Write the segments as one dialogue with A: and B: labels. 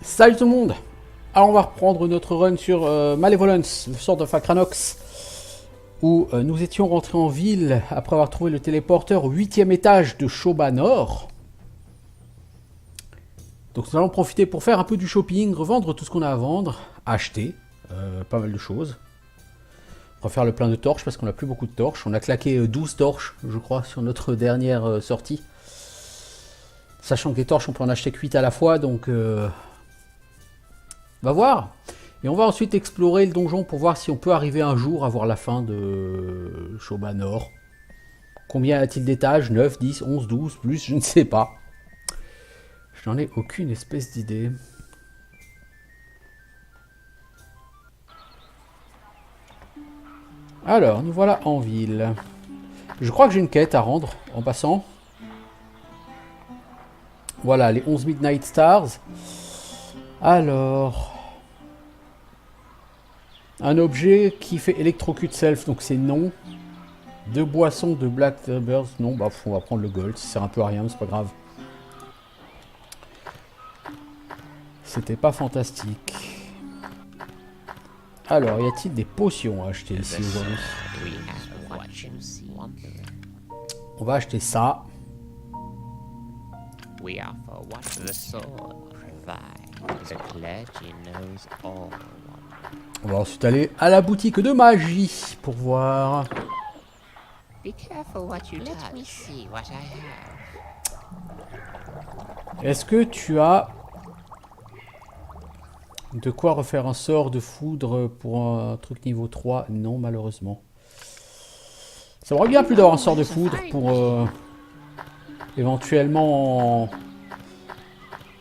A: Salut tout le monde. Alors on va reprendre notre run sur Malevolence, Sword of Akranox, où nous étions rentrés en ville après avoir trouvé le téléporteur au 8e étage de Shobanor. Donc nous allons profiter pour faire un peu du shopping, revendre tout ce qu'on a à vendre, acheter pas mal de choses. On va faire le plein de torches parce qu'on n'a plus beaucoup de torches. On a claqué 12 torches, je crois, sur notre dernière sortie. Sachant que les torches, on peut en acheter que 8 à la fois, donc... on va voir. Et on va ensuite explorer le donjon pour voir si on peut arriver un jour à voir la fin de Shobanor. Combien a-t-il d'étages? 9, 10, 11, 12, plus, je ne sais pas. Je n'en ai aucune espèce d'idée. Alors, nous voilà en ville. Je crois que j'ai une quête à rendre en passant. Voilà, les 11 Midnight Stars. Alors... un objet qui fait Electrocute Self, donc c'est non. Deux boissons de Black Tubbers, non, bah on va prendre le gold, ça sert un peu à rien, mais c'est pas grave. C'était pas fantastique. Alors, y a-t-il des potions à acheter ici aujourd'hui? On va acheter ça. On va ensuite aller à la boutique de magie pour voir. Est-ce que tu as de quoi refaire un sort de foudre pour un truc niveau 3? Non, malheureusement. Ça m'aurait bien plu d'avoir un sort de foudre pour éventuellement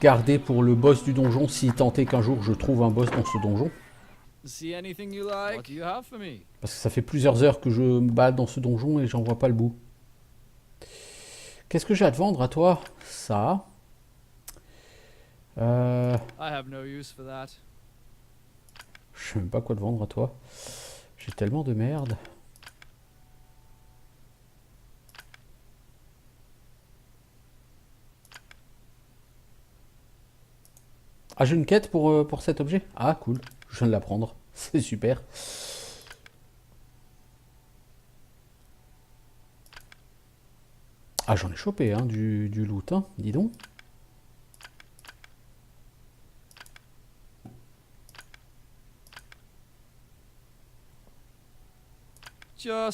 A: garder pour le boss du donjon, si tant est qu'un jour je trouve un boss dans ce donjon. Parce que ça fait plusieurs heures que je me balade dans ce donjon et j'en vois pas le bout. Qu'est-ce que j'ai à te vendre à toi? Ça. Je sais même pas quoi te vendre à toi. J'ai tellement de merde. Ah, j'ai une quête pour cet objet? Ah, cool. Je viens de la prendre. C'est super. Ah, j'en ai chopé, hein, du loot, hein, dis donc. Alors,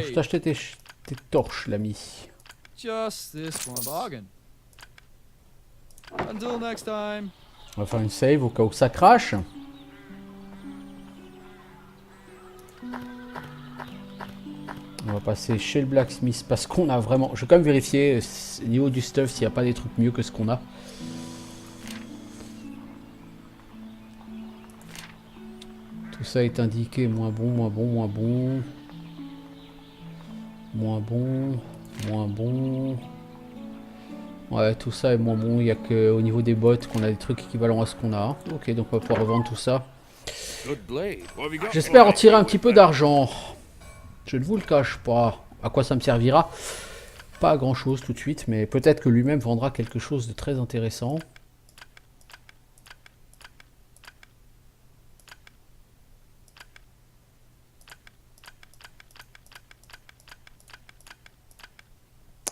A: je t'ai acheté tes torches, l'ami. On va faire une save au cas où ça crache. On va passer chez le blacksmith parce qu'on a vraiment... je vais quand même vérifier au niveau du stuff s'il n'y a pas des trucs mieux que ce qu'on a. Tout ça est indiqué moins bon, moins bon, moins bon. Moins bon, moins bon. Ouais, tout ça est moins bon. Il n'y a qu'au niveau des bottes qu'on a des trucs équivalents à ce qu'on a. Ok, donc on va pouvoir revendre tout ça. J'espère en tirer un petit peu d'argent. Je ne vous le cache pas. À quoi ça me servira? Pas à grand chose tout de suite, mais peut-être que lui-même vendra quelque chose de très intéressant.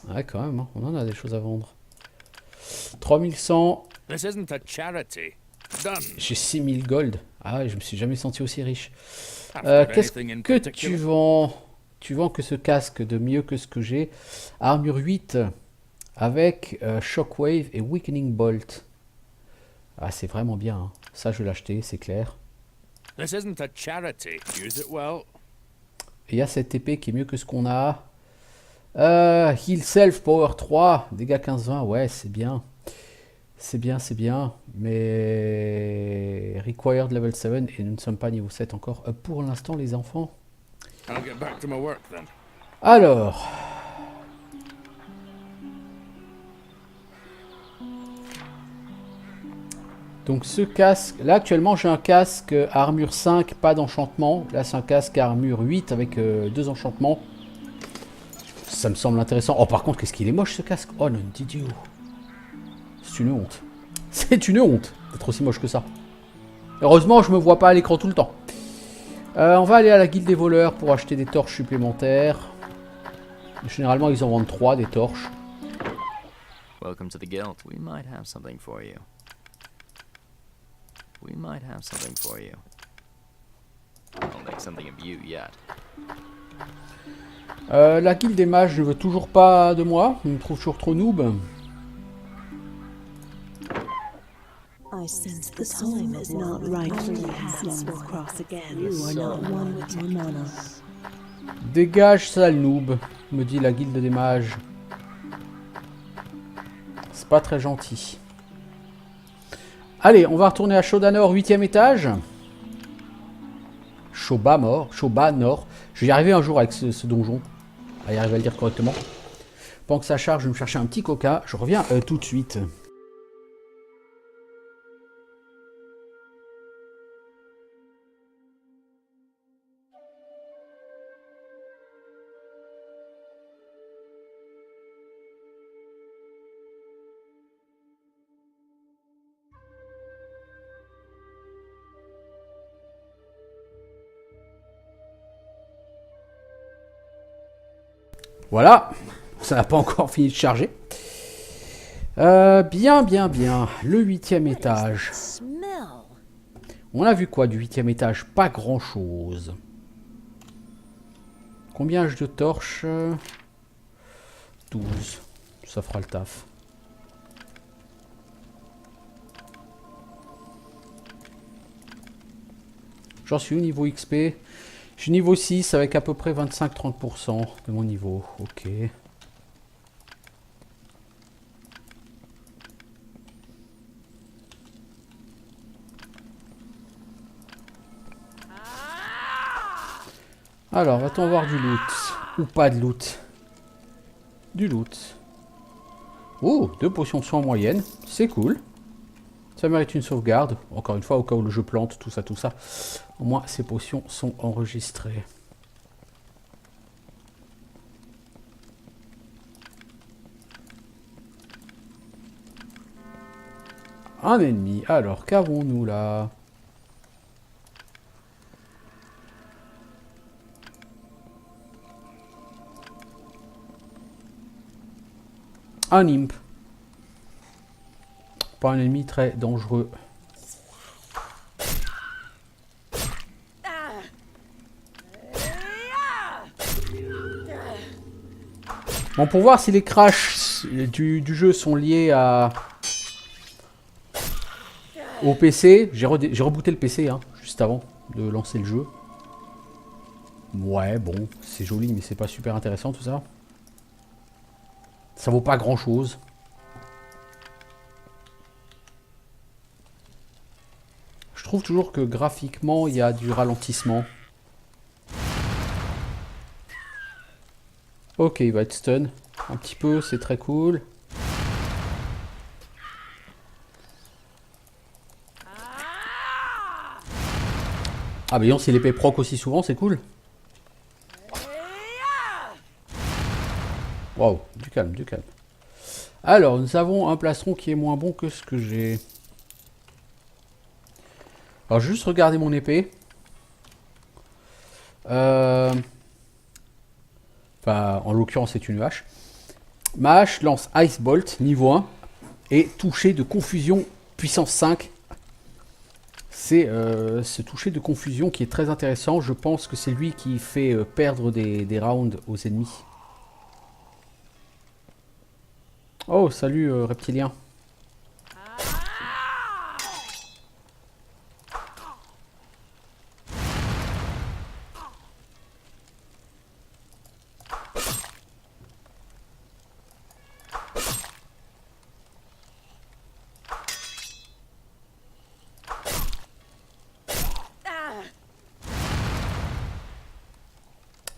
A: Ouais, quand même, hein, on en a des choses à vendre. 3100. J'ai 6000 gold. Ah, je me suis jamais senti aussi riche. Qu'est-ce que tu vends? Tu vends que ce casque de mieux que ce que j'ai. Armure 8 avec Shockwave et Weakening Bolt. Ah, c'est vraiment bien. Hein. Ça, je vais l'acheter, c'est clair. Et il y a cette épée qui est mieux que ce qu'on a. Heal Self Power 3, dégâts 15-20. Ouais, c'est bien. C'est bien, c'est bien. Mais Required Level 7 et nous ne sommes pas niveau 7 encore. Pour l'instant, les enfants. Alors. Donc ce casque, là actuellement j'ai un casque armure 5, pas d'enchantement. Là c'est un casque armure 8 avec 2 enchantements. Ça me semble intéressant. Oh par contre qu'est-ce qu'il est moche ce casque. Oh non, idiot. C'est une honte. C'est une honte d'être aussi moche que ça. Heureusement, je me vois pas à l'écran tout le temps. On va aller à la guilde des voleurs pour acheter des torches supplémentaires. Généralement, ils en vendent 3 des torches.
B: Welcome to the guild. We might have something for you. We might have something for you. I'll make something of you yet.
A: La guilde des mages ne veut toujours pas de moi. Il me trouve toujours trop noob.
C: I sense the time is not right for you. Paths will cross again. You are not one with your mana.
A: Dégage, sale noob, me dit la guilde des mages. C'est pas très gentil. Allez, on va retourner à Shodanor, 8ème étage. Shobanor. Je vais y arriver un jour avec ce donjon. À y arriver à le dire correctement. Pendant que ça charge, je vais me chercher un petit coca. Je reviens tout de suite. Voilà, ça n'a pas encore fini de charger. Bien. Le 8ème étage. On a vu quoi du 8ème étage? Pas grand chose. Combien j'ai de torches? 12. Ça fera le taf. J'en suis au niveau XP. Je suis niveau 6 avec à peu près 25-30% de mon niveau. Ok. Alors, va-t-on avoir du loot? Ou pas de loot? Du loot. Oh, 2 potions de soins en moyenne. C'est cool. Ça mérite une sauvegarde. Encore une fois, au cas où le jeu plante, tout ça. Au moins, ces potions sont enregistrées. Un ennemi. Alors, qu'avons-nous là? Un imp. Pas un ennemi très dangereux. Bon, pour voir si les crashs du jeu sont liés au PC, j'ai rebooté le PC juste avant de lancer le jeu. Ouais, bon, c'est joli, mais c'est pas super intéressant tout ça. Ça vaut pas grand chose. Je trouve toujours que graphiquement, il y a du ralentissement. Ok, il va être stun. Un petit peu, c'est très cool. Ah bah non, si l'épée proc aussi souvent, c'est cool. Waouh, du calme. Alors, nous avons un plastron qui est moins bon que ce que j'ai. Alors, juste regarder mon épée. Enfin, en l'occurrence, c'est une hache. Ma hache lance Ice Bolt, niveau 1. Et toucher de confusion, puissance 5. C'est ce toucher de confusion qui est très intéressant. Je pense que c'est lui qui fait perdre des rounds aux ennemis. Oh, salut reptilien.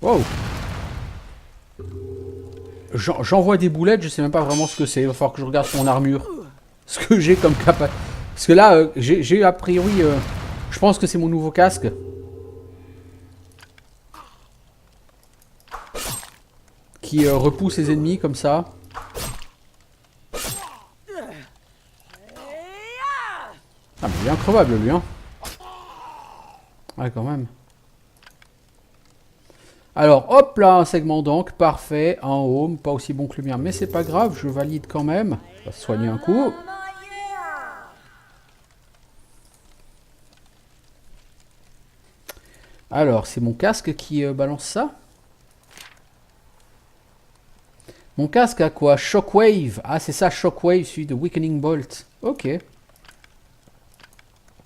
A: Wow. J'envoie des boulettes, je sais même pas vraiment ce que c'est. Il va falloir que je regarde sur mon armure. Ce que j'ai comme capacité. Parce que là, j'ai a priori... je pense que c'est mon nouveau casque. Qui repousse les ennemis comme ça. Ah, mais il est increvable, lui, hein. Ouais, quand même. Alors, hop là, un segment d'encre, parfait, un home, pas aussi bon que le mien, mais c'est pas grave, je valide quand même. On va se soigner un coup. Alors, c'est mon casque qui balance ça. Mon casque a quoi? Shockwave. Ah, c'est ça, Shockwave, celui de Weakening Bolt. Ok.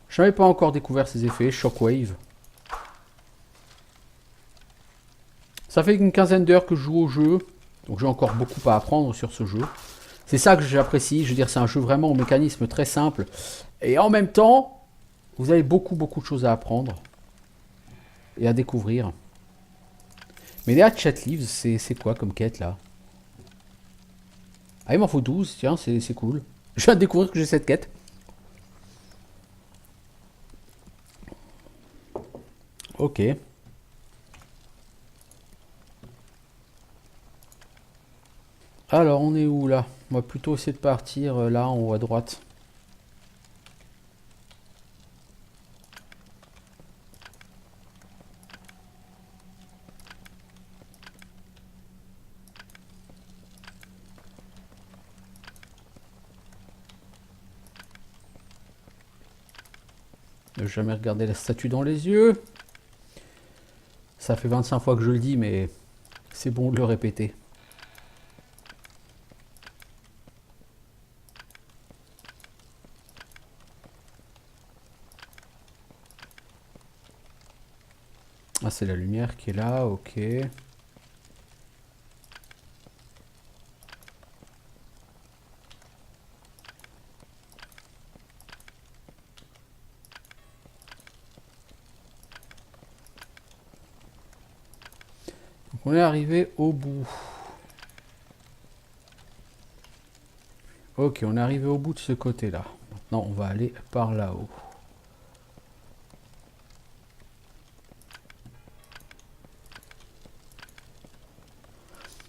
A: Je n'avais pas encore découvert ces effets, Shockwave. Ça fait une quinzaine d'heures que je joue au jeu. Donc j'ai encore beaucoup à apprendre sur ce jeu. C'est ça que j'apprécie. Je veux dire, c'est un jeu vraiment au mécanisme très simple. Et en même temps, vous avez beaucoup de choses à apprendre. Et à découvrir. Mais les Hatchet Leaves, c'est quoi comme quête là? Ah, il m'en faut 12, tiens, c'est cool. Je viens de découvrir que j'ai cette quête. Ok. Alors, on est où là? On va plutôt essayer de partir là, en haut à droite. Ne jamais regarder la statue dans les yeux. Ça fait 25 fois que je le dis, mais c'est bon de le répéter. Ah, c'est la lumière qui est là, ok. Donc on est arrivé au bout. Ok, on est arrivé au bout de ce côté-là. Maintenant, on va aller par là-haut.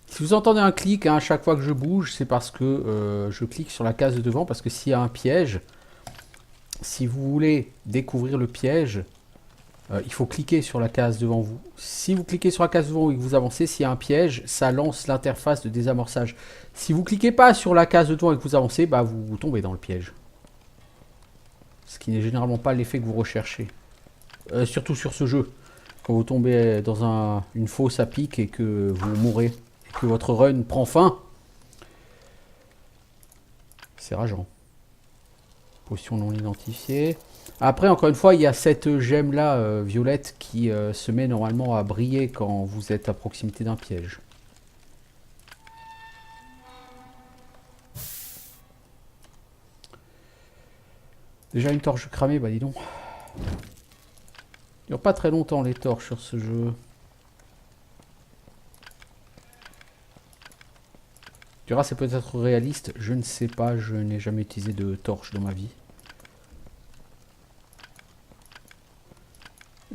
A: Si vous entendez un clic hein, à chaque fois que je bouge, c'est parce que je clique sur la case de devant. Parce que s'il y a un piège, si vous voulez découvrir le piège, il faut cliquer sur la case devant vous. Si vous cliquez sur la case devant vous et que vous avancez, s'il y a un piège, ça lance l'interface de désamorçage. Si vous cliquez pas sur la case devant et que vous avancez, bah vous tombez dans le piège. Ce qui n'est généralement pas l'effet que vous recherchez. Surtout sur ce jeu. Quand vous tombez dans une fosse à pic et que vous mourrez, et que votre run prend fin, c'est rageant. Potion non identifiée. Après, encore une fois, il y a cette gemme-là, violette, qui se met normalement à briller quand vous êtes à proximité d'un piège. Déjà une torche cramée, bah dis donc. Il dure pas très longtemps les torches sur ce jeu. Tu verras, c'est peut-être réaliste, je ne sais pas, je n'ai jamais utilisé de torche dans ma vie.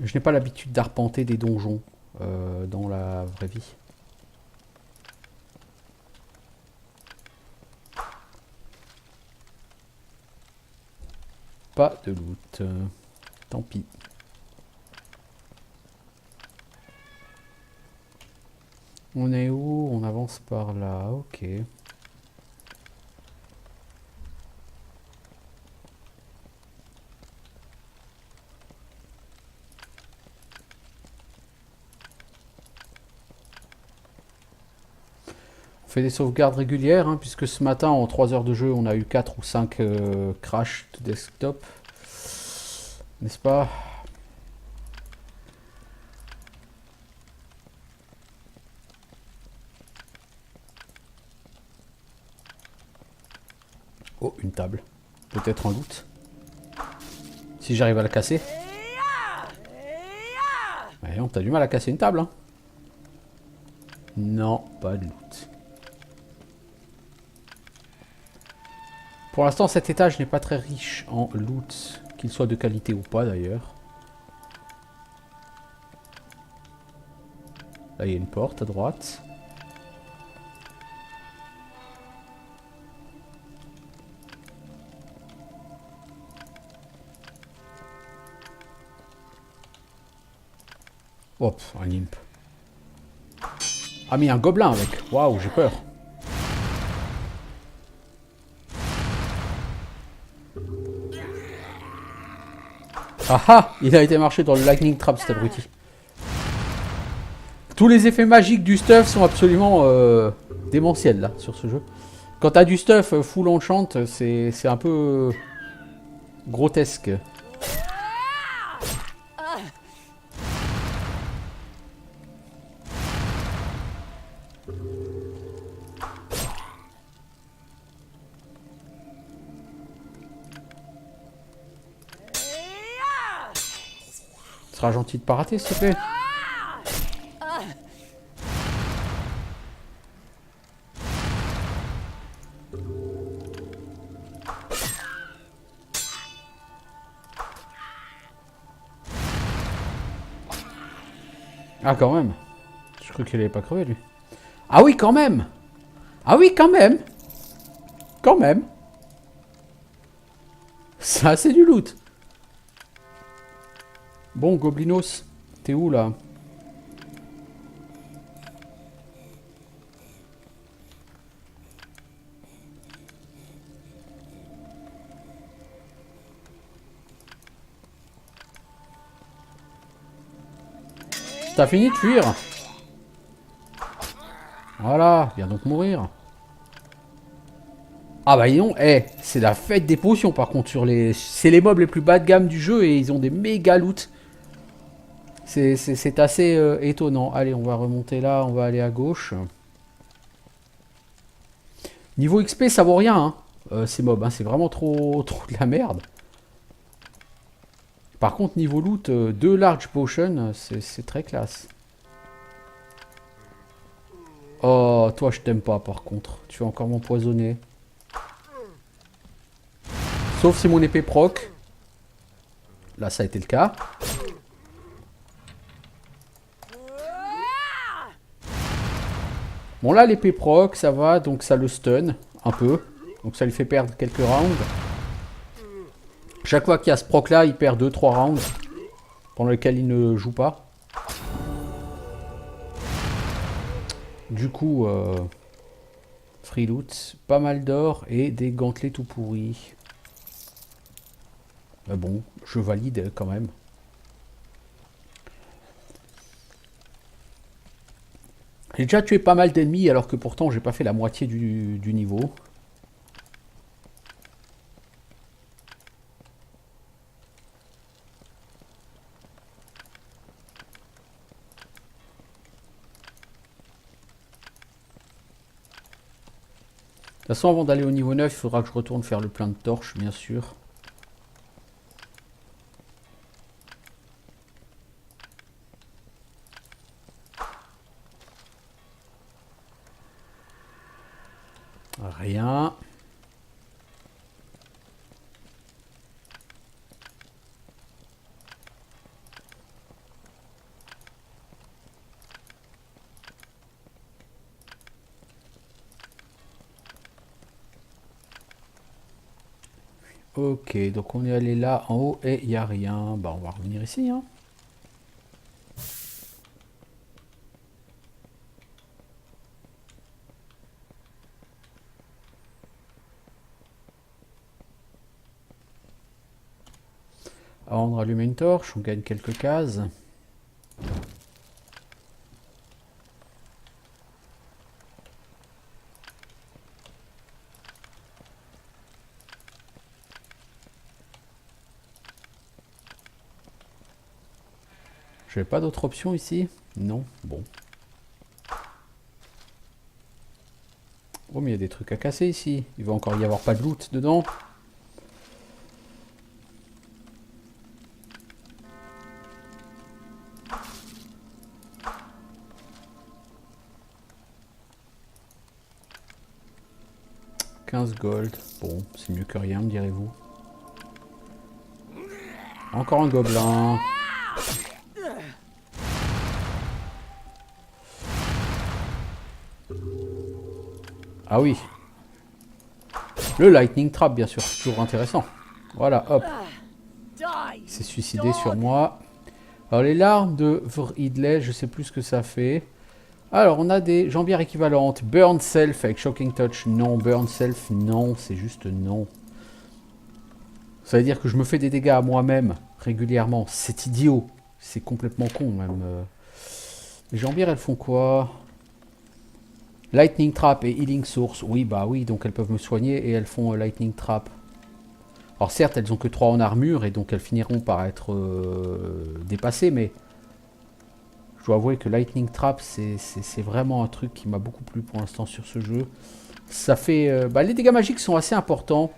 A: Je n'ai pas l'habitude d'arpenter des donjons dans la vraie vie. Pas de loot. Tant pis. On est où? On avance par là. Ok. On fait des sauvegardes régulières, hein, puisque ce matin, en 3 heures de jeu, on a eu 4 ou 5 crashs de desktop. N'est-ce pas? Oh, une table. Peut-être en loot. Si j'arrive à la casser. Ouais, non, t'as du mal à casser une table, hein. Non, pas de loot. Pour l'instant, cet étage n'est pas très riche en loot, qu'il soit de qualité ou pas d'ailleurs. Là, il y a une porte à droite. Hop, un imp. Ah mais un gobelin avec. Waouh, j'ai peur. Ah ah, il a été marché dans le lightning trap cet abruti. Tous les effets magiques du stuff sont absolument démentiels là sur ce jeu. Quand t'as du stuff full enchant, c'est un peu grotesque. Tu seras gentil de pas rater s'il te plaît. Ah quand même. Je crois qu'il avait pas crevé lui. Ah oui quand même. Ah oui quand même. Quand même. Ça c'est du loot. Bon Goblinos, t'es où là? T'as fini de fuir? Voilà, viens donc mourir. Ah bah non, c'est la fête des potions par contre sur les... C'est les mobs les plus bas de gamme du jeu et ils ont des méga loot. C'est assez étonnant. Allez, on va remonter là, on va aller à gauche. Niveau XP, ça vaut rien, hein, ces mobs, hein, c'est vraiment trop de la merde. Par contre, niveau loot, 2 large potions, c'est très classe. Oh, toi, je t'aime pas, par contre. Tu vas encore m'empoisonner. Sauf si mon épée proc. Là, ça a été le cas. Bon, là, l'épée proc, ça va. Donc, ça le stun un peu. Donc, ça lui fait perdre quelques rounds. Chaque fois qu'il y a ce proc là, il perd 2-3 rounds pendant lesquels il ne joue pas. Du coup, free loot, pas mal d'or et des gantelets tout pourris. Mais bon, je valide quand même. J'ai déjà tué pas mal d'ennemis alors que pourtant j'ai pas fait la moitié du niveau. De toute façon, avant d'aller au niveau 9, il faudra que je retourne faire le plein de torches, bien sûr. Rien. Ok, donc on est allé là en haut et il n'y a rien. Bah on va revenir ici, hein. Avant de rallumer une torche, on gagne quelques cases. J'avais pas d'autre option ici? Non, bon. Oh mais il y a des trucs à casser ici. Il va encore y avoir pas de loot dedans. Gold. Bon, c'est mieux que rien, me direz-vous. Encore un gobelin. Ah oui. Le lightning trap, bien sûr, c'est toujours intéressant. Voilà, hop. Il s'est suicidé sur moi. Alors les larmes de Vridley, je sais plus ce que ça fait. Alors on a des jambières équivalentes. Burn Self avec Shocking Touch, non. Burn Self, non. C'est juste non. Ça veut dire que je me fais des dégâts à moi-même régulièrement. C'est idiot. C'est complètement con même. Les jambières, elles font quoi? Lightning Trap et Healing Source. Oui, bah oui, donc elles peuvent me soigner et elles font Lightning Trap. Alors certes, elles ont que 3 en armure et donc elles finiront par être dépassées, mais je dois avouer que Lightning Trap, c'est vraiment un truc qui m'a beaucoup plu pour l'instant sur ce jeu. Ça fait... les dégâts magiques sont assez importants.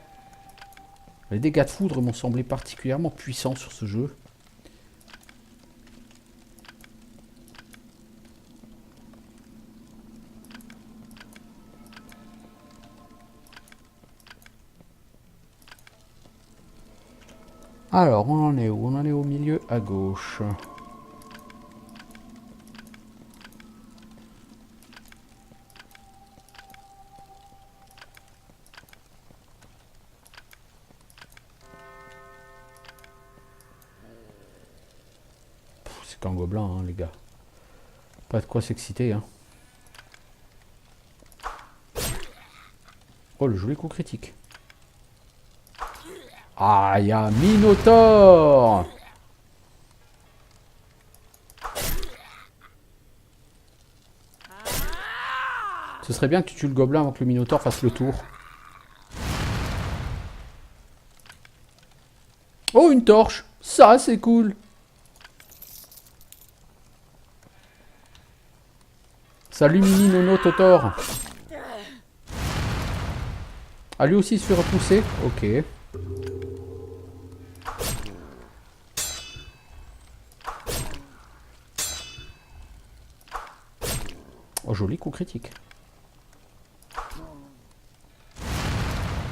A: Les dégâts de foudre m'ont semblé particulièrement puissants sur ce jeu. Alors, on en est où? On en est au milieu à gauche. C'est qu'un gobelin, hein, les gars. Pas de quoi s'exciter, hein. Oh, le joli coup critique. Ah, il y a un Minotaure! Ce serait bien que tu tues le gobelin avant que le Minotaure fasse le tour. Oh, une torche! Ça, c'est cool! Salut Mini Nono Totor! Ah, lui aussi il se fait repousser? Ok. Oh, joli coup critique.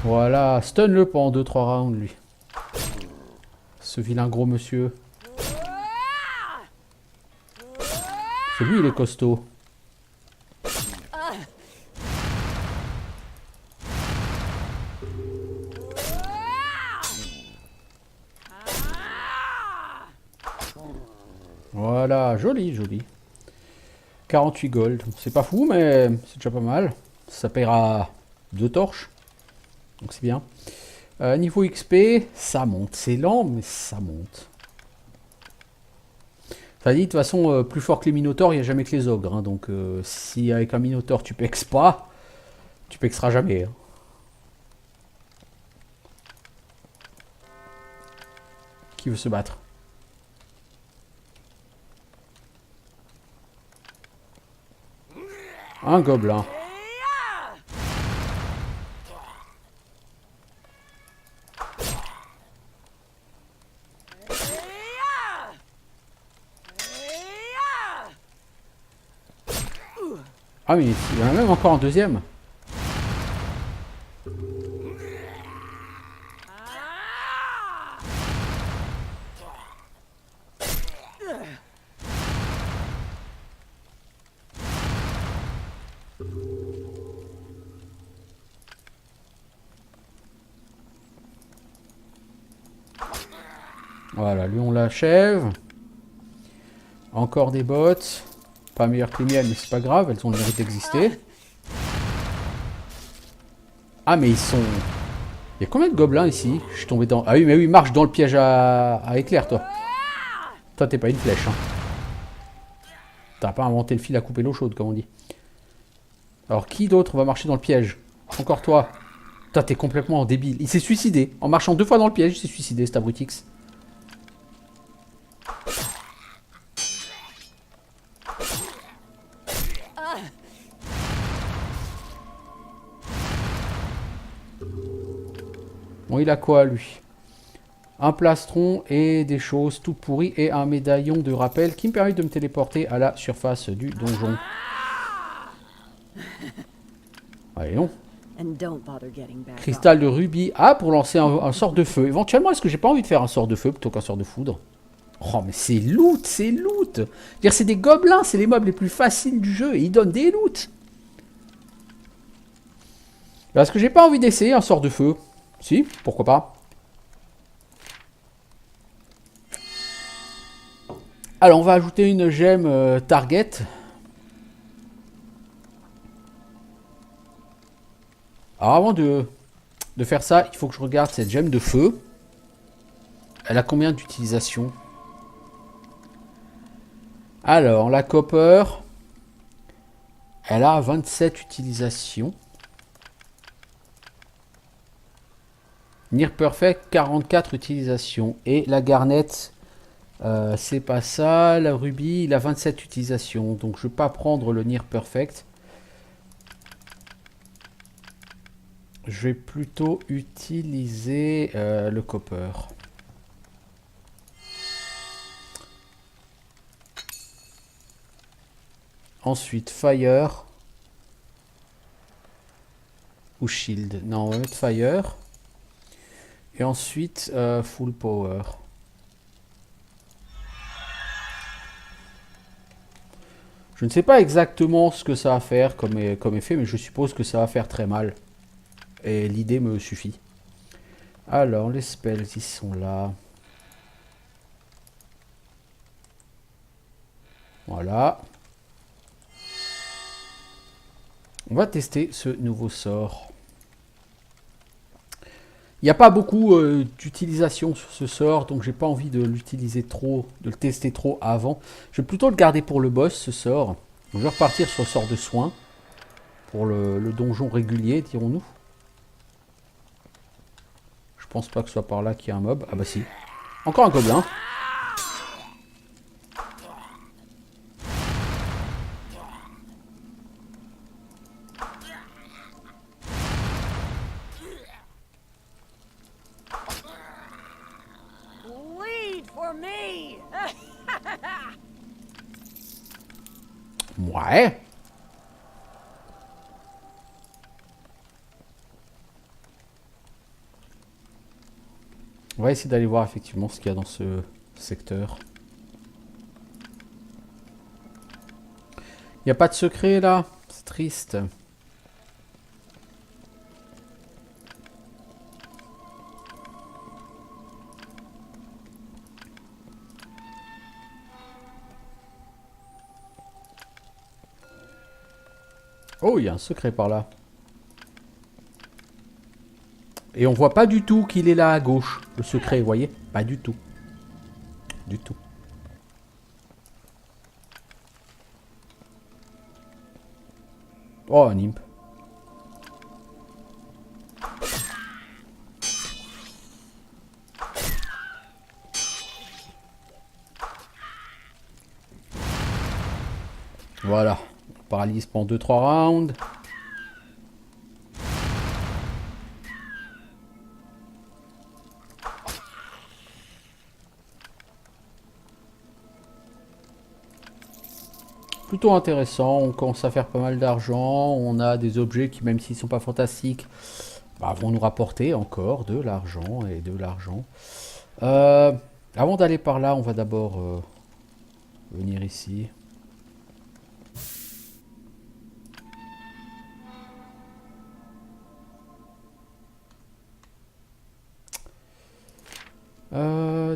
A: Voilà, stun-le pendant 2-3 rounds, lui. Ce vilain gros monsieur. C'est lui, il est costaud. Voilà, joli, joli. 48 gold. C'est pas fou, mais c'est déjà pas mal. Ça paiera 2 torches. Donc c'est bien. Niveau XP, ça monte. C'est lent, mais ça monte. Ça dit, de toute façon, plus fort que les minotaures, il n'y a jamais que les ogres. Hein, donc si avec un minotaure tu pexes pas, tu pexeras jamais. Hein. Qui veut se battre? Un gobelin. Ah mais il y en a même encore un deuxième. Voilà, lui on l'achève. Encore des bottes. Pas meilleures que les miennes, mais c'est pas grave, elles ont le mérite d'exister. Ah mais ils sont... Il y a combien de gobelins ici? Je suis tombé dans... Ah oui, mais oui, marche dans le piège à éclair, toi. Toi, t'es pas une flèche, hein. T'as pas inventé le fil à couper l'eau chaude, comme on dit. Alors, qui d'autre va marcher dans le piège? Encore toi. Toi, t'es complètement débile. Il s'est suicidé. En marchant 2 fois dans le piège, il s'est suicidé, cet abrutix. Bon, il a quoi, lui? Un plastron et des choses toutes pourries et un médaillon de rappel qui me permet de me téléporter à la surface du donjon. Allez, non. Cristal de rubis. Ah, pour lancer un sort de feu. Éventuellement, est-ce que j'ai pas envie de faire un sort de feu plutôt qu'un sort de foudre? Oh, mais c'est loot, c'est loot. Dire, c'est des gobelins, c'est les mobs les plus faciles du jeu et ils donnent des loots. Est-ce que j'ai pas envie d'essayer un sort de feu? Si, pourquoi pas. Alors, on va ajouter une gemme target. Alors, avant de faire ça, il faut que je regarde cette gemme de feu. Elle a combien d'utilisation? Alors, la copper, elle a 27 utilisations. Near Perfect, 44 utilisations. Et la garnette, c'est pas ça. La rubis, il a 27 utilisations. Donc, je ne vais pas prendre le Near Perfect. Je vais plutôt utiliser le copper. Ensuite, fire. Ou shield. Non, on va mettre fire. Et ensuite, full power. Je ne sais pas exactement ce que ça va faire comme effet, mais je suppose que ça va faire très mal. Et l'idée me suffit. Alors, les spells, ils sont là. Voilà. On va tester ce nouveau sort. Il n'y a pas beaucoup d'utilisation sur ce sort, donc j'ai pas envie de l'utiliser trop, de le tester trop avant. Je vais plutôt le garder pour le boss, ce sort. Donc, je vais repartir sur le sort de soin. Pour le donjon régulier, dirons-nous. Je pense pas que ce soit par là qu'il y a un mob. Ah bah si. Encore un gobelin.
D: Bleed for me.
A: Ouais. On va essayer d'aller voir effectivement ce qu'il y a dans ce secteur. Il n'y a pas de secret là. C'est triste. Oh, il y a un secret par là. Et on voit pas du tout qu'il est là à gauche, le secret, vous voyez? Pas du tout. Du tout. Oh, un imp. Voilà. On paralyse pendant 2-3 rounds. Plutôt intéressant, on commence à faire pas mal d'argent, on a des objets qui, même s'ils ne sont pas fantastiques, bah, vont nous rapporter encore de l'argent et de l'argent. Avant d'aller par là, on va d'abord venir ici.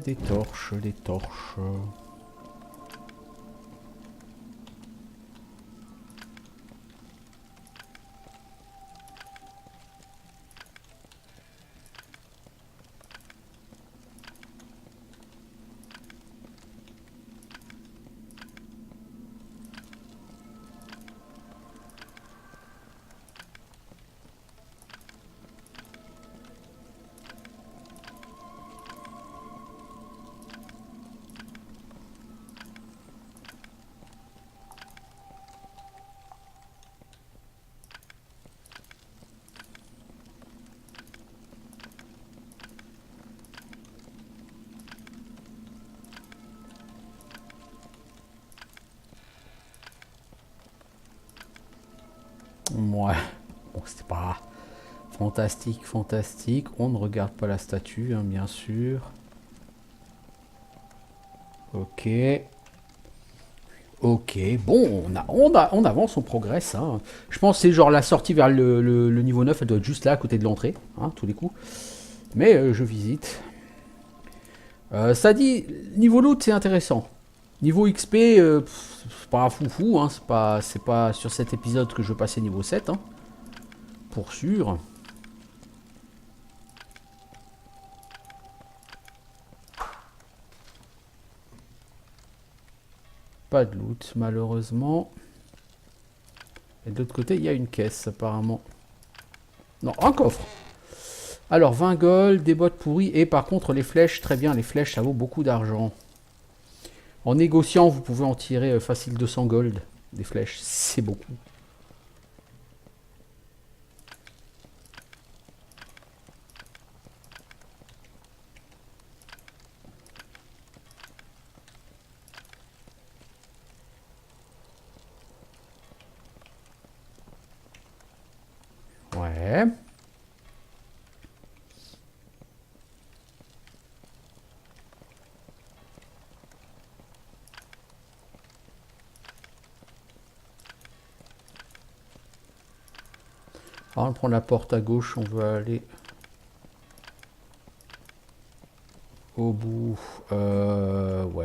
A: Des torches, des torches. Ouais, bon, c'était pas fantastique, fantastique. On ne regarde pas la statue, hein, bien sûr. Ok. Ok, bon, on avance, on progresse. Hein. Je pense que c'est genre la sortie vers le niveau 9, elle doit être juste là, à côté de l'entrée, hein, tous les coups. Mais je visite. Ça dit, niveau loot, c'est intéressant. Niveau XP, c'est pas foufou, hein. C'est pas sur cet épisode que je vais passer niveau 7, hein. Pour sûr. Pas de loot, malheureusement. Et de l'autre côté, il y a une caisse, apparemment. Non, un coffre. Alors, 20 gold, des bottes pourries. Et par contre, les flèches, très bien. Les flèches, ça vaut beaucoup d'argent. En négociant, vous pouvez en tirer facile 200 gold. Des flèches, c'est beaucoup. Ouais. Alors, on prend la porte à gauche, on veut aller au bout. Ouais,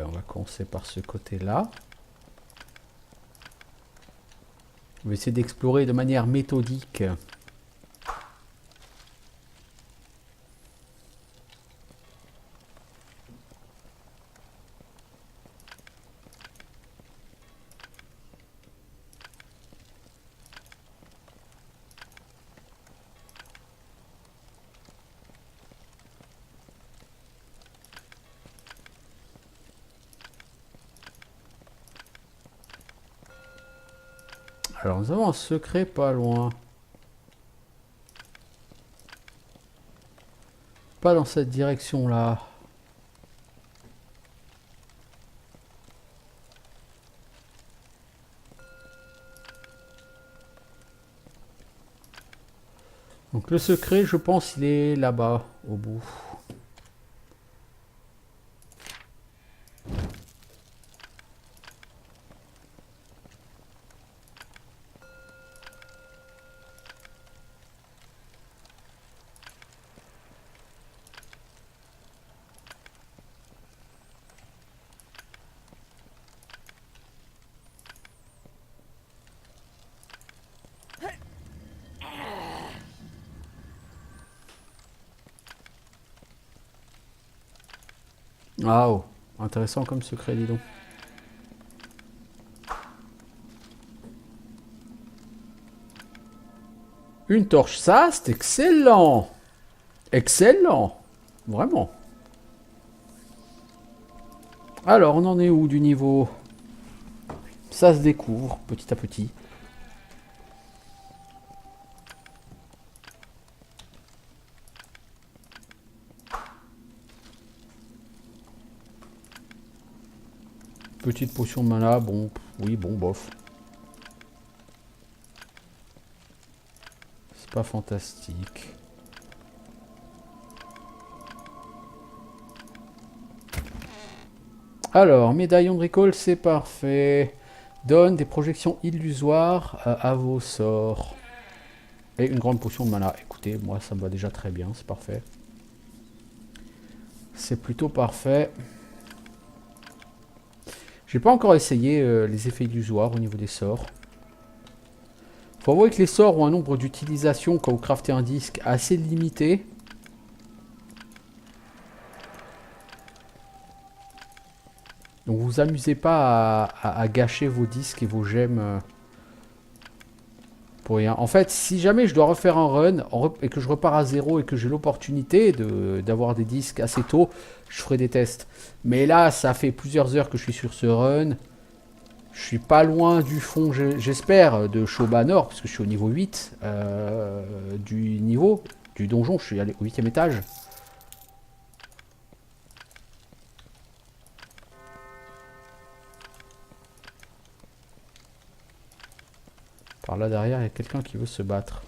A: on va commencer par ce côté-là. On va essayer d'explorer de manière méthodique. Alors nous avons un secret pas loin. Pas dans cette direction-là. Donc le secret, je pense, il est là-bas, au bout. Ah oh, intéressant comme secret, dis donc. Une torche, ça, c'est excellent. Excellent. Vraiment. Alors, on en est où du niveau? Ça se découvre petit à petit. Petite potion de mana, bon, oui, bon, bof. C'est pas fantastique. Alors, médaillon de récolte, c'est parfait. Donne des projections illusoires à vos sorts. Et une grande potion de mana. Écoutez, moi, ça me va déjà très bien, c'est parfait. C'est plutôt parfait. J'ai pas encore essayé les effets illusoires au niveau des sorts. Faut avouer que les sorts ont un nombre d'utilisations quand vous craftez un disque assez limité. Donc vous amusez pas à gâcher vos disques et vos gemmes pour rien. En fait, si jamais je dois refaire un run et que je repars à zéro et que j'ai l'opportunité d'avoir des disques assez tôt, je ferai des tests. Mais là, ça fait plusieurs heures que je suis sur ce run. Je suis pas loin du fond, j'espère, de Shoba Nord, parce que je suis au niveau 8 du donjon. Je suis allé au 8e étage. Par là derrière, il y a quelqu'un qui veut se battre.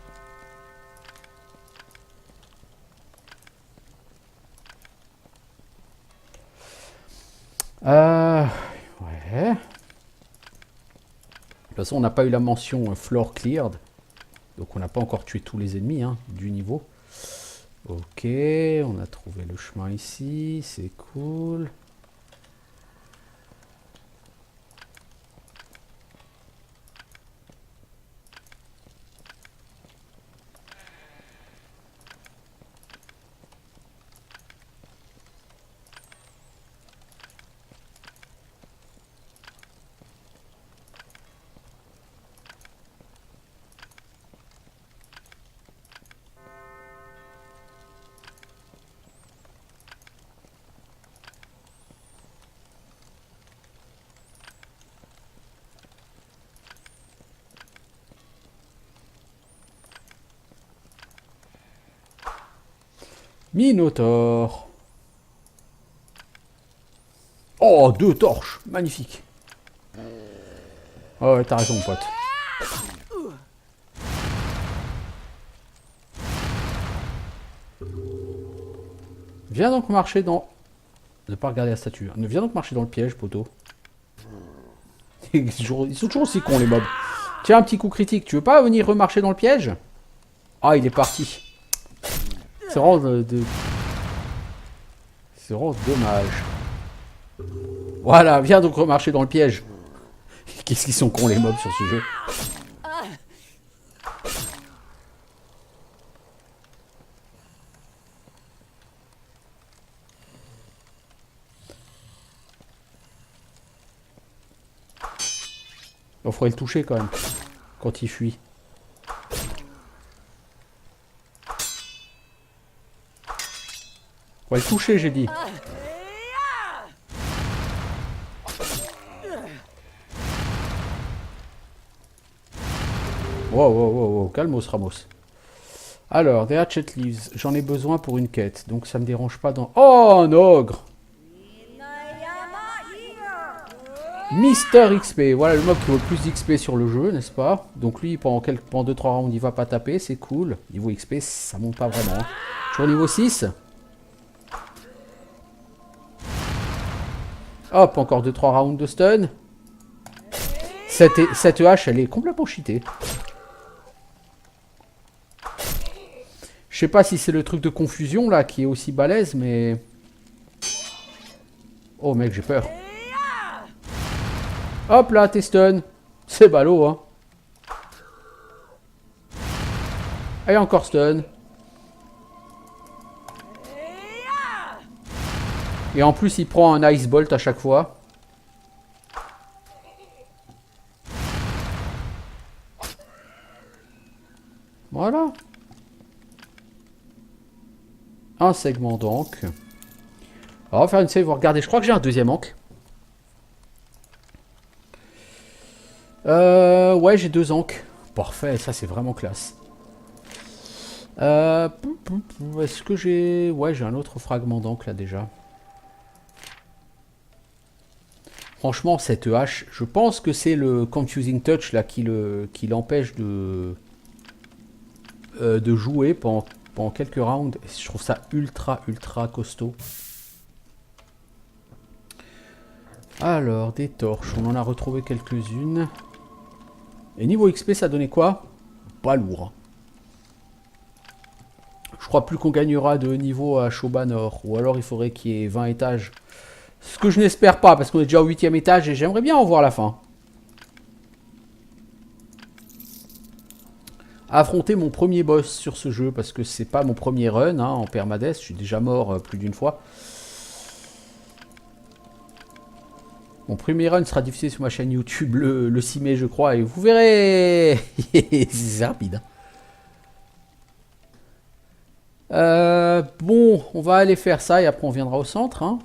A: Ouais. De toute façon, on n'a pas eu la mention floor cleared. Donc on n'a pas encore tué tous les ennemis du niveau. Ok, on a trouvé le chemin ici. C'est cool. Minotaure. Oh, 2 torches. Magnifique. Oh ouais, t'as raison, pote. Viens donc marcher dans... Ne pas regarder la statue. Viens donc marcher dans le piège, poteau. Ils sont toujours aussi cons, les mobs. Tiens, un petit coup critique. Tu veux pas venir remarcher dans le piège? Ah, il est parti. C'est vraiment C'est vraiment dommage. Voilà, viens donc remarcher dans le piège. Qu'est-ce qu'ils sont cons, les mobs, sur ce jeu. Il faudrait le toucher quand même, quand il fuit. Faudrait le toucher, j'ai dit. Wow, wow, wow, wow, calmos, Ramos. Alors, des hatchet leaves, j'en ai besoin pour une quête, donc ça me dérange pas dans... Oh, un ogre! Mister XP, voilà le mob qui vaut le plus d'XP sur le jeu, n'est-ce pas? Donc lui, pendant 2-3 rounds, il va pas taper, c'est cool. Niveau XP, ça monte pas vraiment. Toujours niveau 6. Hop, encore 2-3 rounds de stun. Cette hache, elle est complètement cheatée. Je sais pas si c'est le truc de confusion, là, qui est aussi balèze, mais... Oh, mec, j'ai peur. Hop là, t'es stun. C'est ballot, hein. Et encore stun. Et en plus, il prend un Ice Bolt à chaque fois. Voilà. Un segment d'encre. On va faire une save, regardez, je crois que j'ai un deuxième encre. Ouais, j'ai 2 encres. Parfait, ça c'est vraiment classe. Est-ce que j'ai... Ouais, j'ai un autre fragment d'encre là déjà. Franchement, cette hache, je pense que c'est le Confusing Touch là qui l'empêche de jouer pendant quelques rounds. Je trouve ça ultra costaud. Alors, des torches, on en a retrouvé quelques-unes. Et niveau XP, ça donnait quoi? Pas lourd. Je crois plus qu'on gagnera de niveau à Shobanor. Ou alors il faudrait qu'il y ait 20 étages. Ce que je n'espère pas, parce qu'on est déjà au 8e étage et j'aimerais bien en voir la fin. Affronter mon premier boss sur ce jeu, parce que c'est pas mon premier run hein, en permadeath. Je suis déjà mort plus d'une fois. Mon premier run sera diffusé sur ma chaîne YouTube le 6 mai, je crois, et vous verrez. C'est rapide. Bon, on va aller faire ça et après on viendra au centre. Hein.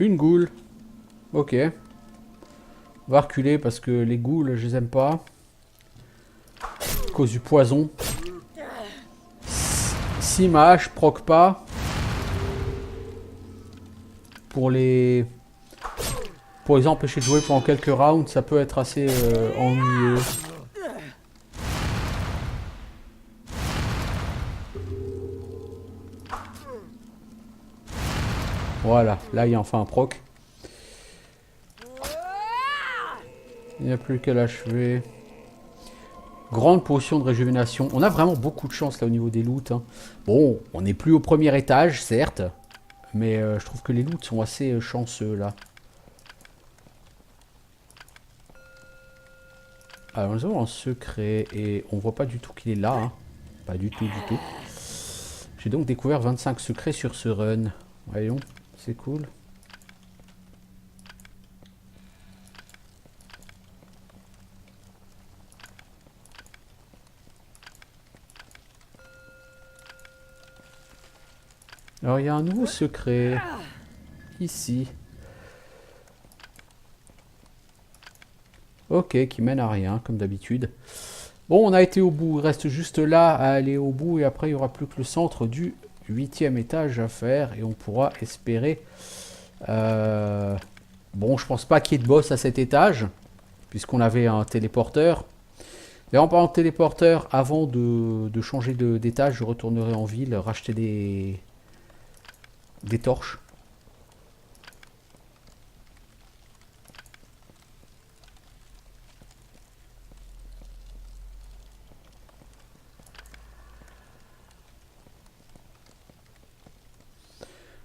A: Une goule. Ok. On va reculer parce que les goules, je les aime pas. À cause du poison. Si ma hache proc pas. Pour les empêcher de jouer pendant quelques rounds, ça peut être assez ennuyeux. Voilà, là il y a enfin un proc. Il n'y a plus qu'à l'achever. Grande potion de régénération. On a vraiment beaucoup de chance là au niveau des loots. Hein. Bon, on n'est plus au premier étage, certes. Mais je trouve que les loots sont assez chanceux là. Alors nous avons un secret et on voit pas du tout qu'il est là. Hein. Pas du tout, du tout. J'ai donc découvert 25 secrets sur ce run. Voyons, c'est cool. Alors il y a un nouveau secret. Ici. Ok, qui mène à rien, comme d'habitude. Bon, on a été au bout. Il reste juste là à aller au bout. Et après, il n'y aura plus que le centre du 8e étage à faire. Et on pourra espérer... Bon, je pense pas qu'il y ait de boss à cet étage. Puisqu'on avait un téléporteur. Et en parlant de téléporteur, avant de changer d'étage, je retournerai en ville, racheter des torches.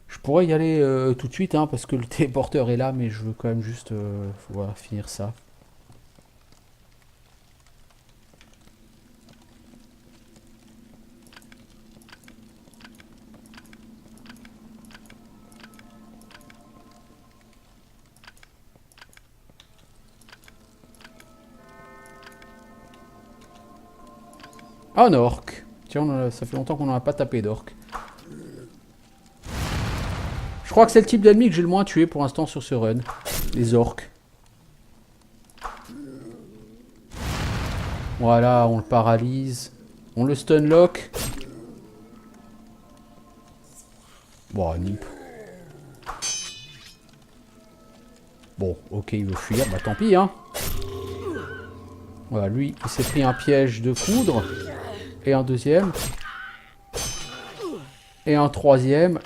A: Je pourrais y aller tout de suite, hein, parce que le téléporteur est là, mais je veux quand même juste voilà, finir ça. Un orc. Tiens, ça fait longtemps qu'on n'en a pas tapé d'orc. Je crois que c'est le type d'ennemi que j'ai le moins tué pour l'instant sur ce run. Les orcs. Voilà, on le paralyse. On le stunlock. Bon, nip. Bon, ok, il veut fuir. Bah tant pis, hein. Voilà, lui, il s'est pris un piège de foudre. Et un deuxième. Et un troisième.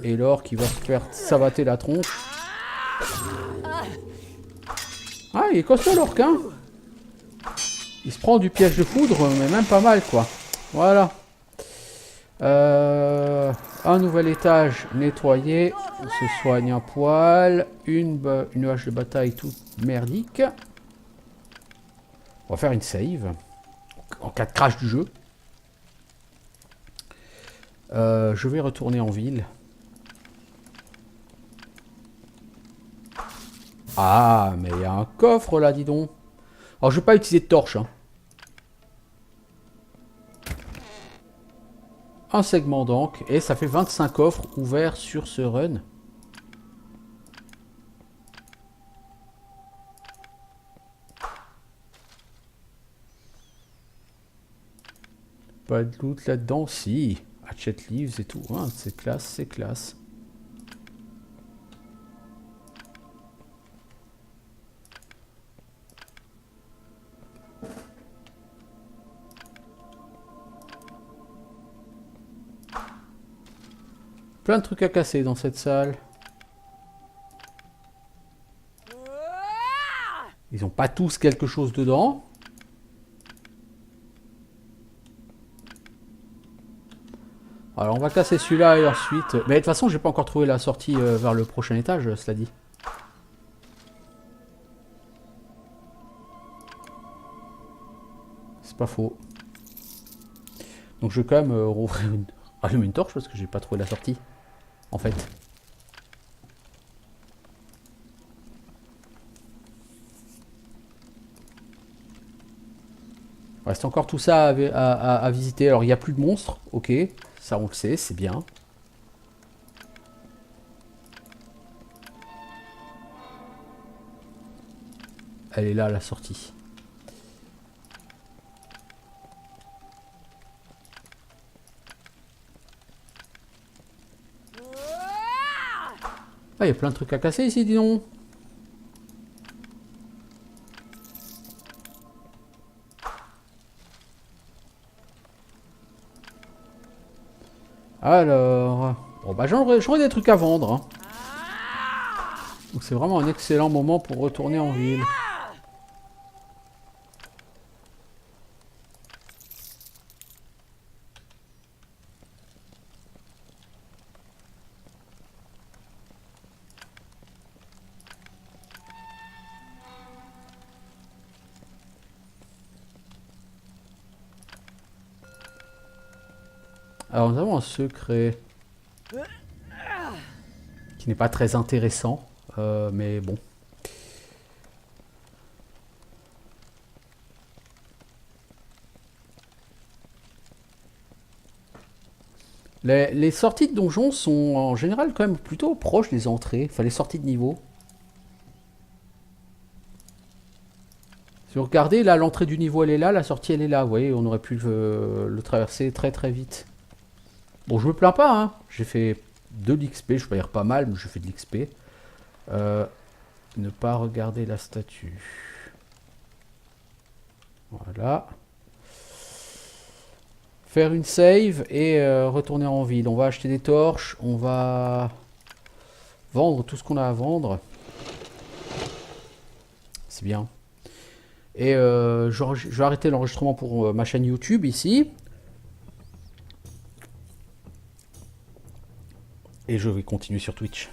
A: Et l'orc qui va se faire savater la tronche. Ah, il est costaud l'orc, hein. Il se prend du piège de foudre, mais même pas mal, quoi. Voilà. Un nouvel étage nettoyé. On se soigne un poil. Une hache de bataille toute merdique. On va faire une save. En cas de crash du jeu. Je vais retourner en ville. Ah, mais il y a un coffre là, dis donc. Alors, je vais pas utiliser de torche. Hein. Un segment d'encre. Et ça fait 25 coffres ouverts sur ce run. Pas de loot là-dedans. Si. Hatchet leaves et tout. Hein, c'est classe, c'est classe. Plein de trucs à casser dans cette salle. Ils ont pas tous quelque chose dedans. Alors on va casser celui-là et ensuite... Mais de toute façon j'ai pas encore trouvé la sortie vers le prochain étage, cela dit. C'est pas faux. Donc je vais quand même allumer une torche parce que j'ai pas trouvé la sortie. En fait. Il reste encore tout ça à visiter. Alors il n'y a plus de monstres, ok. Ça on le sait, c'est bien. Elle est là la sortie. Ah, il y a plein de trucs à casser ici, dis donc. Alors... Bon, bah j'aurais des trucs à vendre. Hein. Donc c'est vraiment un excellent moment pour retourner en ville. Alors nous avons un secret. qui n'est pas très intéressant, mais bon. Les sorties de donjons sont en général quand même plutôt proches des entrées, enfin les sorties de niveau. Si vous regardez, là l'entrée du niveau elle est là, la sortie elle est là, vous voyez, on aurait pu le traverser très très vite. Bon, je me plains pas, hein. J'ai fait de l'XP, je peux dire pas mal, mais je fais de l'XP. Ne pas regarder la statue. Voilà. Faire une save et retourner en ville. On va acheter des torches, on va vendre tout ce qu'on a à vendre. C'est bien. Et je vais arrêter l'enregistrement pour ma chaîne YouTube ici. Et je vais continuer sur Twitch.